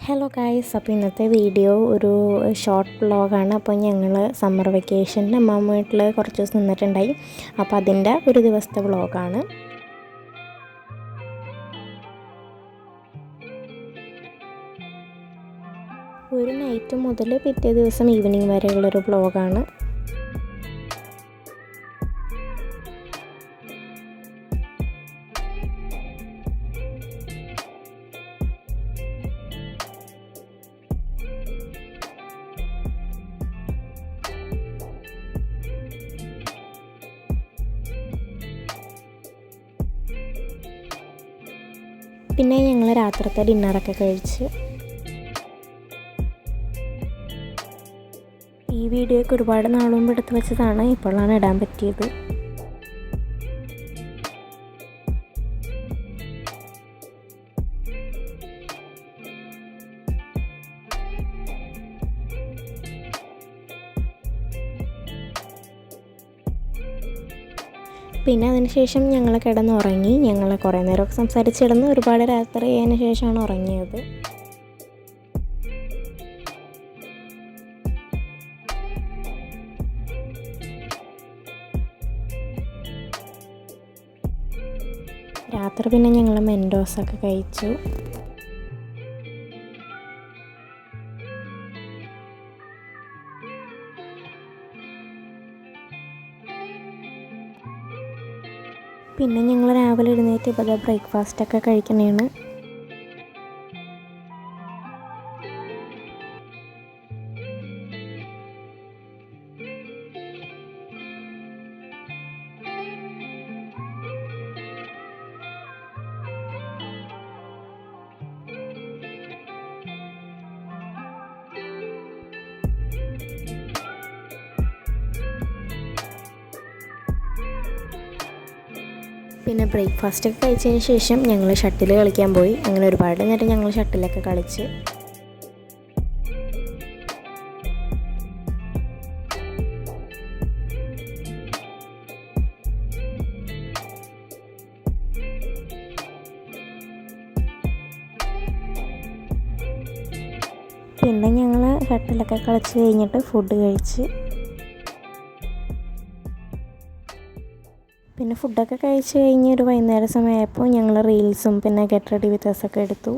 Hello guys, അപ്പോൾ ഇന്നത്തെ video ഒരു ഷോർട്ട് വ്ളോഗാണ്. അപ്പോൾ ഞങ്ങൾ സമ്മർ വെക്കേഷന് അമ്മ വീട്ടിൽ കുറച്ച് ദിവസം നിന്നിട്ടുണ്ടായി. അപ്പോൾ അതിൻ്റെ ഒരു ദിവസത്തെ വ്ളോഗാണ്. ഒരു നൈറ്റ് മുതൽ പിറ്റേ ദിവസം ഈവനിങ് വരെയുള്ളൊരു വ്ളോഗാണ്. പിന്നെ ഞങ്ങൾ രാത്രിത്തെ ഡിന്നറൊക്കെ കഴിച്ച് ഈ വീഡിയോയ്ക്ക് ഒരുപാട് നാൾ മുമ്പ് എടുത്ത് വെച്ചതാണ്, ഇപ്പോഴാണ് ഇടാൻ പറ്റിയത്. പിന്നെ അതിനുശേഷം ഞങ്ങൾ കിടന്നുറങ്ങി. ഞങ്ങൾ കുറേ നേരമൊക്കെ സംസാരിച്ചിടന്ന് ഒരുപാട് രാത്രി ആയതിനു ശേഷമാണ് ഉറങ്ങിയത്. രാത്രി പിന്നെ ഞങ്ങൾ മെൻഡോസൊക്കെ കഴിച്ചു. പിന്നെ ഞങ്ങൾ രാവിലെ എഴുന്നേറ്റ് ഇപ്പോൾ ബ്രേക്ക്ഫാസ്റ്റൊക്കെ കഴിക്കണേണ്. പിന്നെ ബ്രേക്ക്ഫാസ്റ്റൊക്കെ കഴിച്ചതിന് ശേഷം ഞങ്ങൾ ഷട്ടിൽ കളിക്കാൻ പോയി. അങ്ങനെ ഒരുപാട് നേരം ഞങ്ങൾ ഷട്ടിലൊക്കെ കളിച്ച് പിന്നെ ഞങ്ങൾ ഷട്ടിലൊക്കെ കളിച്ച് കഴിഞ്ഞിട്ട് ഫുഡ് കഴിച്ച് പിന്നെ ഫുഡൊക്കെ കഴിച്ച് കഴിഞ്ഞ് ഒരു വൈകുന്നേര സമയമായപ്പോൾ ഞങ്ങൾ റീൽസും പിന്നെ ഗെറ്റ് റെഡി വിത്ത് അസ് ഒക്കെ എടുത്തു.